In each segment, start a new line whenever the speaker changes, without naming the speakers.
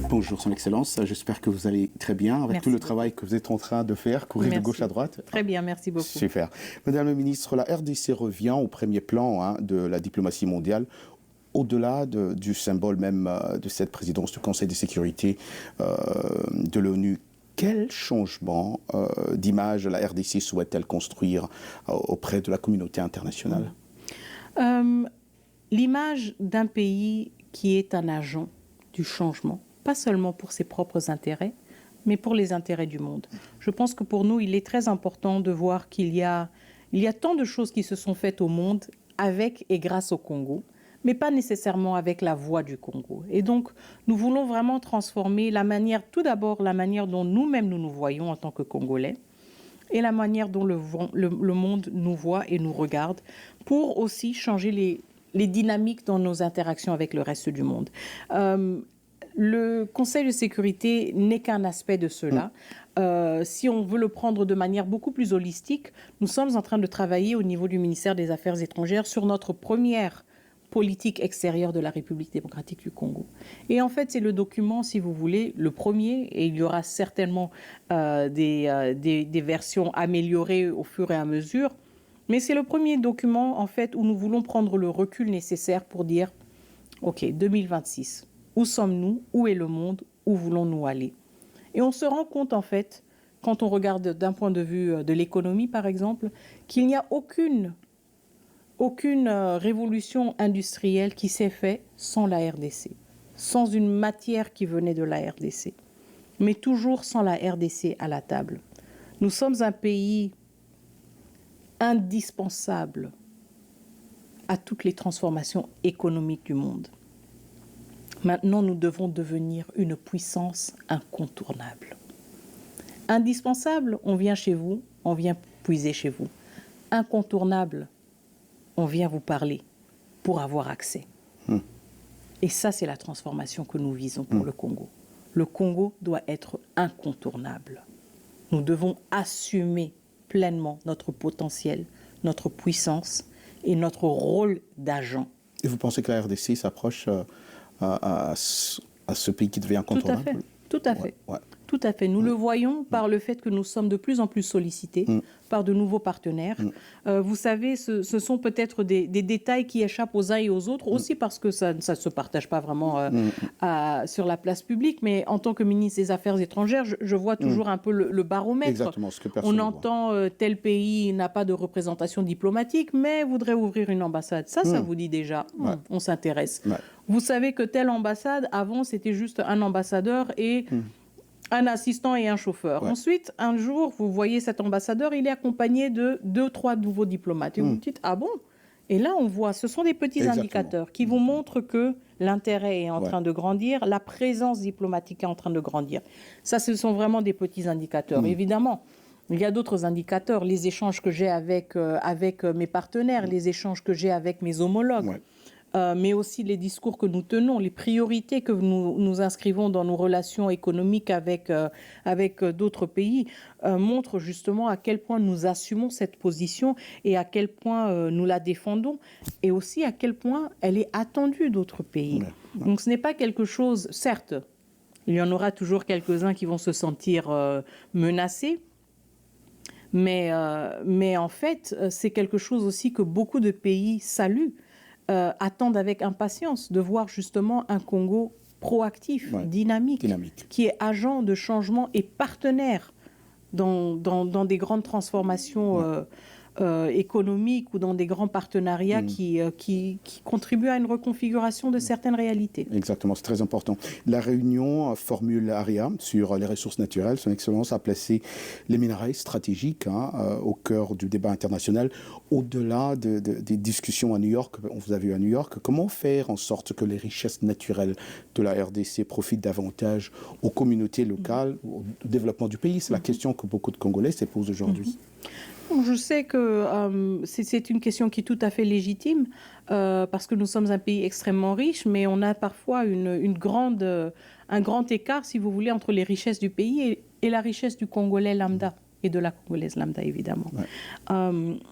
Bonjour, Son Excellence. J'espère que vous allez très bien avec tout le travail que vous êtes en train de faire, courir de gauche à droite.
Très bien, merci beaucoup.
Super. Madame la ministre, la RDC revient au premier plan de la diplomatie mondiale, au-delà du symbole même de cette présidence du Conseil de sécurité de l'ONU. Quel changement d'image la RDC souhaite-t-elle construire auprès de la communauté internationale?
L'image d'un pays qui est un agent du changement, pas seulement pour ses propres intérêts, mais pour les intérêts du monde. Je pense que pour nous, il est très important de voir qu'il y a tant de choses qui se sont faites au monde avec et grâce au Congo, mais pas nécessairement avec la voix du Congo. Et donc, nous voulons vraiment transformer tout d'abord la manière dont nous-mêmes nous voyons en tant que Congolais, et la manière dont le monde nous voit et nous regarde, pour aussi changer les dynamiques dans nos interactions avec le reste du monde. Le Conseil de sécurité n'est qu'un aspect de cela. Si on veut le prendre de manière beaucoup plus holistique, nous sommes en train de travailler au niveau du ministère des Affaires étrangères sur notre première politique extérieure de la République démocratique du Congo. Et en fait, c'est le document, si vous voulez, le premier, et il y aura certainement des versions améliorées au fur et à mesure, mais c'est le premier document, en fait, où nous voulons prendre le recul nécessaire pour dire, OK, 2026, où sommes-nous? Où est le monde? Où voulons-nous aller? Et on se rend compte, en fait, quand on regarde d'un point de vue de l'économie, par exemple, qu'il n'y a aucune révolution industrielle qui s'est faite sans la RDC, sans une matière qui venait de la RDC, mais toujours sans la RDC à la table. Nous sommes un pays indispensable à toutes les transformations économiques du monde. Maintenant, nous devons devenir une puissance incontournable. Indispensable, on vient chez vous, on vient puiser chez vous. Incontournable, on vient vous parler pour avoir accès. Et ça, c'est la transformation que nous visons pour le Congo. Le Congo doit être incontournable. Nous devons assumer pleinement notre potentiel, notre puissance et notre rôle d'agent.
Et vous pensez que la RDC s'approche à ce pays qui devient incontournable?
Tout à fait. Ouais. Tout à fait. Nous le voyons par le fait que nous sommes de plus en plus sollicités par de nouveaux partenaires. Vous savez, ce sont peut-être des détails qui échappent aux uns et aux autres, aussi parce que ça ne se partage pas vraiment sur la place publique. Mais en tant que ministre des Affaires étrangères, je vois toujours un peu le baromètre.
Exactement, ce que personne
On entend tel pays n'a pas de représentation diplomatique, mais voudrait ouvrir une ambassade. Ça vous dit déjà, on s'intéresse. Ouais. Vous savez que telle ambassade, avant, c'était juste un ambassadeur et un assistant et un chauffeur. Ouais. Ensuite, un jour, vous voyez cet ambassadeur, il est accompagné de 2-3 nouveaux diplomates. Et vous dites, ah bon? Et là, on voit, ce sont des petits indicateurs qui vous montrent que l'intérêt est en train de grandir, la présence diplomatique est en train de grandir. Ça, ce sont vraiment des petits indicateurs. Évidemment, il y a d'autres indicateurs, les échanges que j'ai avec mes partenaires, les échanges que j'ai avec mes homologues. Ouais. Mais aussi les discours que nous tenons, les priorités que nous inscrivons dans nos relations économiques avec d'autres pays montrent justement à quel point nous assumons cette position et à quel point nous la défendons et aussi à quel point elle est attendue d'autres pays. Donc ce n'est pas quelque chose, certes, il y en aura toujours quelques-uns qui vont se sentir menacés, mais en fait, c'est quelque chose aussi que beaucoup de pays saluent. Attendent avec impatience de voir justement un Congo proactif, dynamique, qui est agent de changement et partenaire dans des grandes transformations économiques ou dans des grands partenariats qui contribuent à une reconfiguration de certaines réalités.
Exactement, c'est très important. La réunion formule ARIA sur les ressources naturelles. Son Excellence a placé les minerais stratégiques au cœur du débat international. Au-delà des discussions à New York, on vous a vu à New York, comment faire en sorte que les richesses naturelles de la RDC profitent davantage aux communautés locales, au développement du pays? C'est la question que beaucoup de Congolais se posent aujourd'hui.
Je sais que c'est une question qui est tout à fait légitime parce que nous sommes un pays extrêmement riche, mais on a parfois un grand écart, si vous voulez, entre les richesses du pays et la richesse du Congolais lambda et de la Congolaise lambda, évidemment.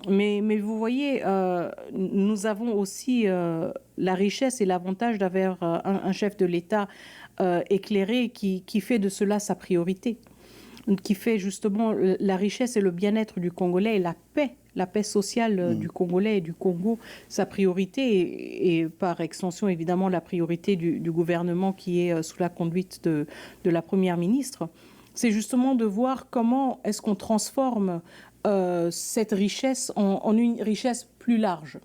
Mais vous voyez, nous avons aussi la richesse et l'avantage d'avoir un chef de l'État éclairé qui fait de cela sa priorité, qui fait justement la richesse et le bien-être du Congolais et la paix sociale du Congolais et du Congo, sa priorité, et par extension, évidemment, la priorité du gouvernement qui est sous la conduite de la Première ministre. C'est justement de voir comment est-ce qu'on transforme cette richesse en une richesse plus large,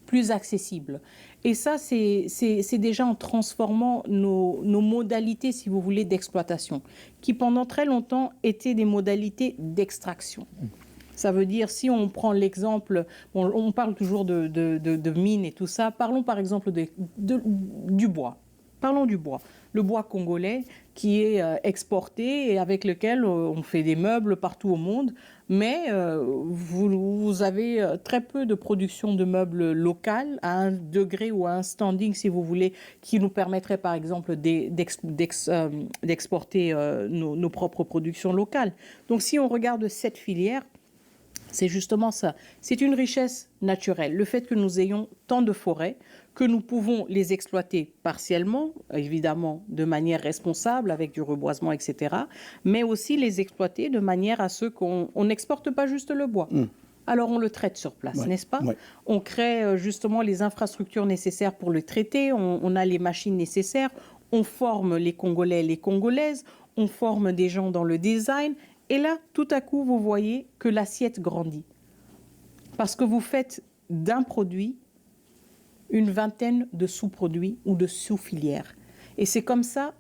plus accessible. Et ça, c'est déjà en transformant nos modalités, si vous voulez, d'exploitation, qui pendant très longtemps étaient des modalités d'extraction. Ça veut dire, si on prend l'exemple, on parle toujours de mines et tout ça, parlons par exemple du bois. Parlons du bois. Le bois congolais qui est exporté et avec lequel on fait des meubles partout au monde, mais vous avez très peu de production de meubles locales à un degré ou à un standing, si vous voulez, qui nous permettrait par exemple d'exporter nos propres productions locales. Donc si on regarde cette filière, c'est justement ça. C'est une richesse naturelle. Le fait que nous ayons tant de forêts, que nous pouvons les exploiter partiellement, évidemment de manière responsable, avec du reboisement, etc., mais aussi les exploiter de manière à ce qu'on n'exporte pas juste le bois. Alors on le traite sur place, n'est-ce pas? On crée justement les infrastructures nécessaires pour le traiter, on a les machines nécessaires, on forme les Congolais et les Congolaises, on forme des gens dans le design. Et là, tout à coup, vous voyez que l'assiette grandit. Parce que vous faites d'un produit une vingtaine de sous-produits ou de sous-filières. Et c'est comme ça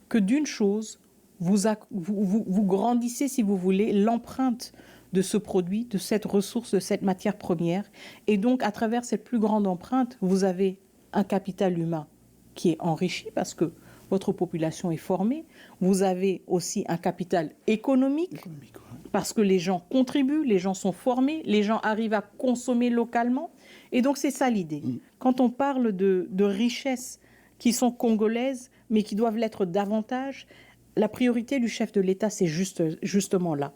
que d'une chose, vous grandissez, si vous voulez, l'empreinte de ce produit, de cette ressource, de cette matière première. Et donc, à travers cette plus grande empreinte, vous avez un capital humain qui est enrichi parce que votre population est formée. Vous avez aussi un capital économique parce que les gens contribuent, les gens sont formés, les gens arrivent à consommer localement. Et donc, c'est ça l'idée. Quand on parle de richesses qui sont congolaises, mais qui doivent l'être davantage, la priorité du chef de l'État, c'est justement là.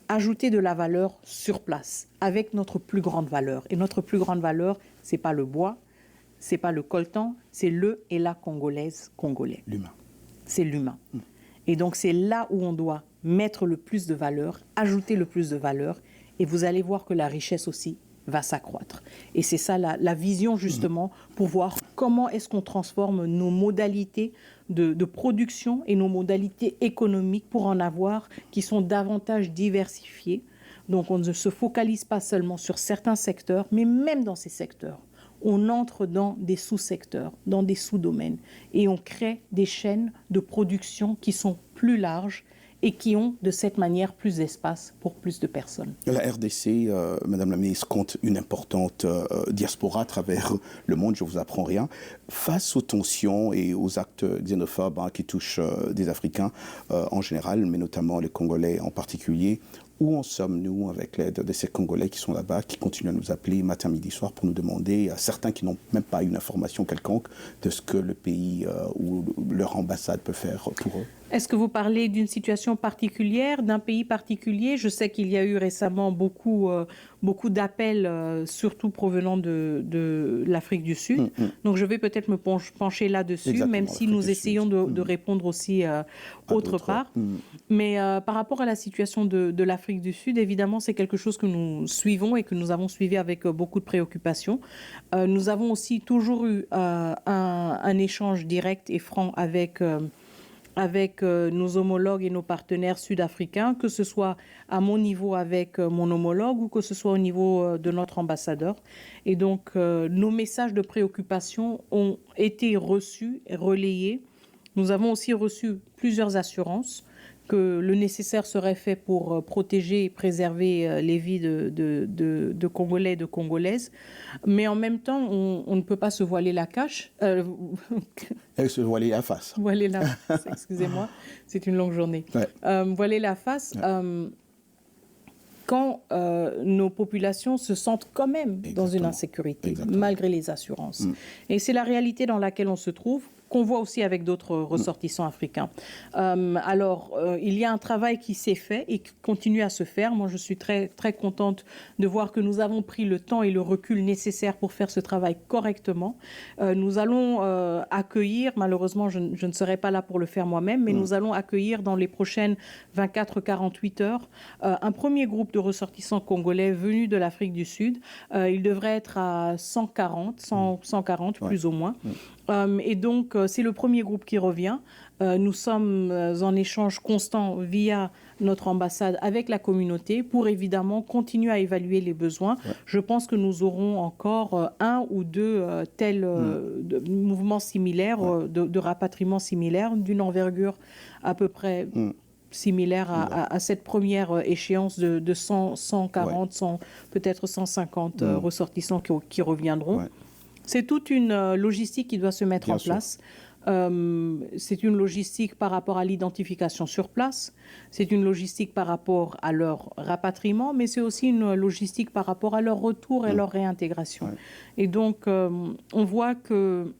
Ajouter de la valeur sur place, avec notre plus grande valeur. Et notre plus grande valeur, ce n'est pas le bois, c'est pas le coltan, c'est le et la congolaise, congolais.
L'humain.
C'est l'humain. Et donc c'est là où on doit mettre le plus de valeur, ajouter le plus de valeur, et vous allez voir que la richesse aussi va s'accroître. Et c'est ça la vision justement pour voir comment est-ce qu'on transforme nos modalités de production et nos modalités économiques pour en avoir qui sont davantage diversifiées. Donc on ne se focalise pas seulement sur certains secteurs, mais même dans ces secteurs. On entre dans des sous-secteurs, dans des sous-domaines, et on crée des chaînes de production qui sont plus larges et qui ont de cette manière plus d'espace pour plus de personnes.
La RDC, Madame la Ministre, compte une importante diaspora à travers le monde, je ne vous apprends rien. Face aux tensions et aux actes xénophobes qui touchent des Africains en général, mais notamment les Congolais en particulier, où en sommes-nous avec l'aide de ces Congolais qui sont là-bas, qui continuent à nous appeler matin, midi, soir pour nous demander, à certains qui n'ont même pas une information quelconque de ce que le pays ou leur ambassade peut faire pour eux?
Est-ce que vous parlez d'une situation particulière, d'un pays particulier? Je sais qu'il y a eu récemment beaucoup d'appels, surtout provenant de l'Afrique du Sud. Donc je vais peut-être me pencher là-dessus, même si nous essayons de répondre aussi autre part. Mais par rapport à la situation de l'Afrique du Sud, évidemment, c'est quelque chose que nous suivons et que nous avons suivi avec beaucoup de préoccupation. Nous avons aussi toujours eu un échange direct et franc avec nos homologues et nos partenaires sud-africains, que ce soit à mon niveau avec mon homologue ou que ce soit au niveau de notre ambassadeur. Et donc, nos messages de préoccupation ont été reçus et relayés. Nous avons aussi reçu plusieurs assurances que le nécessaire serait fait pour protéger et préserver les vies de Congolais et de Congolaises. Mais en même temps, on ne peut pas se voiler la cache.
Se voiler la face.
Voiler la face, excusez-moi, c'est une longue journée. Ouais. Voiler la face quand nos populations se sentent quand même dans une insécurité, malgré les assurances. Et c'est la réalité dans laquelle on se trouve. qu'on voit aussi avec d'autres ressortissants africains. Il y a un travail qui s'est fait et qui continue à se faire. Moi, je suis très, très contente de voir que nous avons pris le temps et le recul nécessaire pour faire ce travail correctement. Nous allons accueillir, malheureusement, je ne serai pas là pour le faire moi-même, mais nous allons accueillir dans les prochaines 24-48 heures un premier groupe de ressortissants congolais venus de l'Afrique du Sud. Il devrait être à 140 plus ou moins. Et donc, c'est le premier groupe qui revient. Nous sommes en échange constant via notre ambassade avec la communauté pour évidemment continuer à évaluer les besoins. Je pense que nous aurons encore un ou deux tels mouvements similaires, de rapatriement similaires, d'une envergure à peu près similaire à cette première échéance de 140, peut-être 150 ressortissants qui reviendront. C'est toute une logistique qui doit se mettre en place. C'est une logistique par rapport à l'identification sur place, c'est une logistique par rapport à leur rapatriement, mais c'est aussi une logistique par rapport à leur retour et leur réintégration. Et donc, on voit que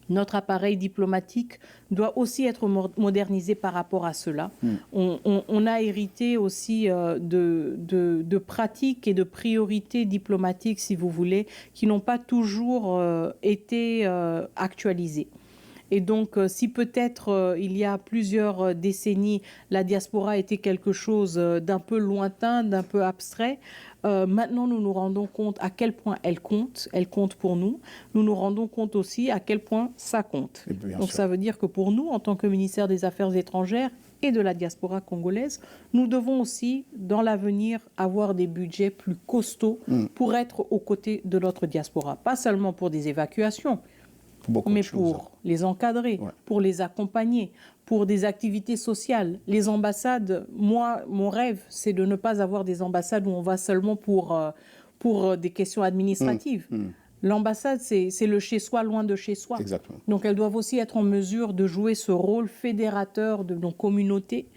notre appareil diplomatique doit aussi être modernisé par rapport à cela. On a hérité aussi de pratiques et de priorités diplomatiques, si vous voulez, qui n'ont pas toujours été actualisées. Et donc, si peut-être il y a plusieurs décennies, la diaspora était quelque chose d'un peu lointain, d'un peu abstrait, maintenant nous nous rendons compte à quel point elle compte pour nous. Nous nous rendons compte aussi à quel point ça compte. Donc ça veut dire que pour nous, en tant que ministère des Affaires étrangères et de la diaspora congolaise, nous devons aussi, dans l'avenir, avoir des budgets plus costauds pour être aux côtés de notre diaspora. Pas seulement pour des évacuations, mais pour les encadrer, pour les accompagner, pour des activités sociales. Les ambassades, moi, mon rêve, c'est de ne pas avoir des ambassades où on va seulement pour des questions administratives. L'ambassade, c'est le chez-soi loin de chez soi.
Exactement.
Donc, elles doivent aussi être en mesure de jouer ce rôle fédérateur de nos communautés,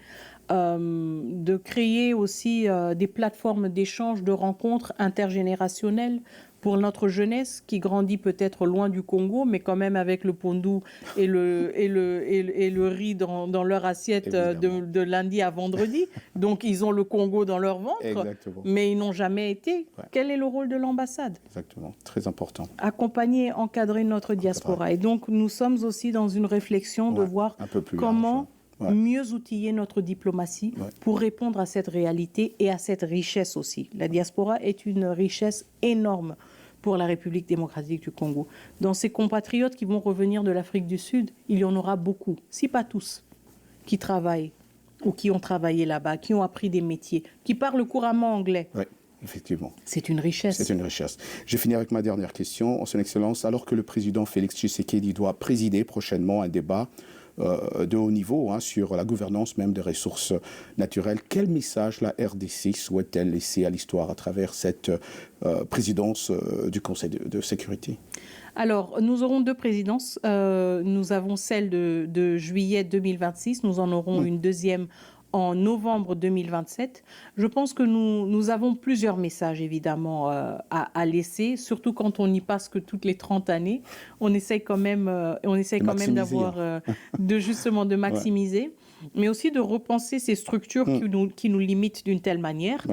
de créer aussi des plateformes d'échange, de rencontres intergénérationnelles pour notre jeunesse qui grandit peut-être loin du Congo, mais quand même avec le pondu et le riz dans leur assiette de lundi à vendredi. Donc, ils ont le Congo dans leur ventre, mais ils n'ont jamais été. Quel est le rôle de l'ambassade?
Exactement, très important.
Accompagner, encadrer notre diaspora. Et donc, nous sommes aussi dans une réflexion de voir comment mieux outiller notre diplomatie pour répondre à cette réalité et à cette richesse aussi. La diaspora est une richesse énorme pour la République démocratique du Congo. Dans ces compatriotes qui vont revenir de l'Afrique du Sud, il y en aura beaucoup, si pas tous, qui travaillent ou qui ont travaillé là-bas, qui ont appris des métiers, qui parlent couramment anglais.
Oui. Effectivement.
C'est une richesse.
C'est une richesse. Je finis avec ma dernière question. Son Excellence, alors que le président Félix Tshisekedi doit présider prochainement un débat de haut niveau sur la gouvernance même des ressources naturelles, quel message la RDC souhaite-t-elle laisser à l'histoire à travers cette présidence du Conseil de sécurité?
Alors, nous aurons deux présidences. Nous avons celle de juillet 2026. Nous en aurons une deuxième en novembre 2027. Je pense que nous avons plusieurs messages, évidemment, à laisser, surtout quand on y passe que toutes les 30 années. On essaye quand même d'avoir, de maximiser, mais aussi de repenser ces structures qui nous limitent d'une telle manière.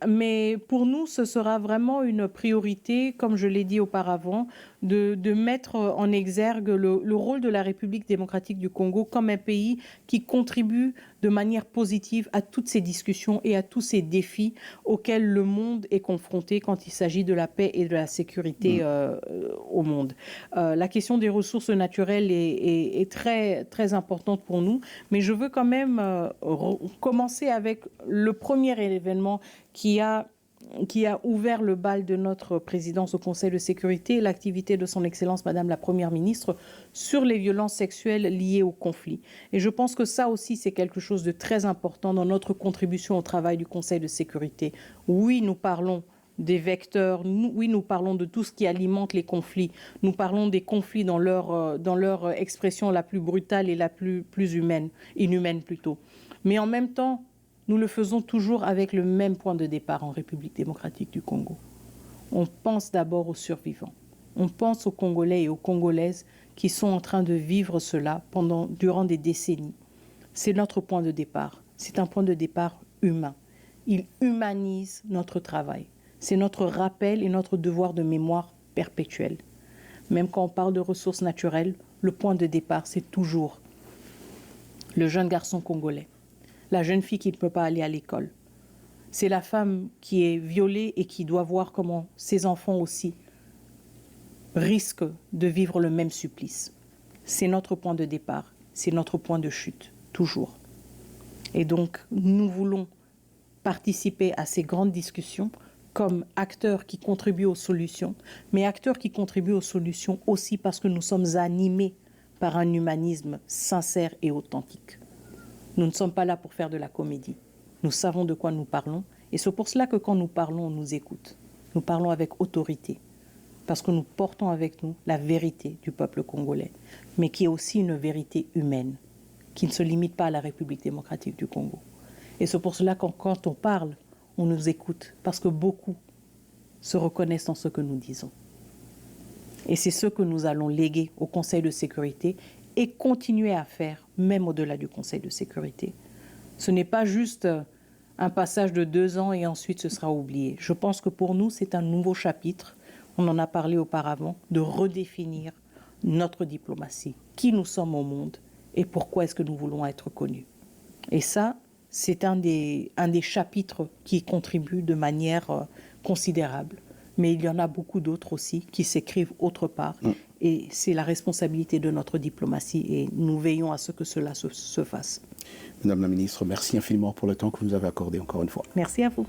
Mais pour nous, ce sera vraiment une priorité, comme je l'ai dit auparavant, de mettre en exergue le rôle de la République démocratique du Congo comme un pays qui contribue de manière positive à toutes ces discussions et à tous ces défis auxquels le monde est confronté quand il s'agit de la paix et de la sécurité au monde. La question des ressources naturelles est très, très importante pour nous, mais je veux quand même commencer avec le premier événement qui a ouvert le bal de notre présidence au Conseil de sécurité, l'activité de son Excellence Madame la Première ministre sur les violences sexuelles liées au conflit. Et je pense que ça aussi, c'est quelque chose de très important dans notre contribution au travail du Conseil de sécurité. Oui, nous parlons des vecteurs, oui, nous parlons de tout ce qui alimente les conflits. Nous parlons des conflits dans leur expression la plus brutale et la plus inhumaine plutôt. Mais en même temps, nous le faisons toujours avec le même point de départ en République démocratique du Congo. On pense d'abord aux survivants. On pense aux Congolais et aux Congolaises qui sont en train de vivre cela durant des décennies. C'est notre point de départ. C'est un point de départ humain. Il humanise notre travail. C'est notre rappel et notre devoir de mémoire perpétuel. Même quand on parle de ressources naturelles, le point de départ, c'est toujours le jeune garçon congolais, la jeune fille qui ne peut pas aller à l'école. C'est la femme qui est violée et qui doit voir comment ses enfants aussi risquent de vivre le même supplice. C'est notre point de départ, c'est notre point de chute, toujours. Et donc, nous voulons participer à ces grandes discussions comme acteurs qui contribuent aux solutions, mais acteurs qui contribuent aux solutions aussi parce que nous sommes animés par un humanisme sincère et authentique. Nous ne sommes pas là pour faire de la comédie. Nous savons de quoi nous parlons, et c'est pour cela que quand nous parlons, on nous écoute. Nous parlons avec autorité, parce que nous portons avec nous la vérité du peuple congolais, mais qui est aussi une vérité humaine, qui ne se limite pas à la République démocratique du Congo. Et c'est pour cela que quand on parle, on nous écoute, parce que beaucoup se reconnaissent dans ce que nous disons. Et c'est ce que nous allons léguer au Conseil de sécurité et continuer à faire, même au-delà du Conseil de sécurité. Ce n'est pas juste un passage de 2 ans et ensuite ce sera oublié. Je pense que pour nous, c'est un nouveau chapitre, on en a parlé auparavant, de redéfinir notre diplomatie, qui nous sommes au monde et pourquoi est-ce que nous voulons être connus. Et ça, c'est un des chapitres qui contribuent de manière considérable. Mais il y en a beaucoup d'autres aussi qui s'écrivent autre part. Et c'est la responsabilité de notre diplomatie et nous veillons à ce que cela se fasse.
Madame la ministre, merci infiniment pour le temps que vous nous avez accordé encore une fois.
Merci à vous.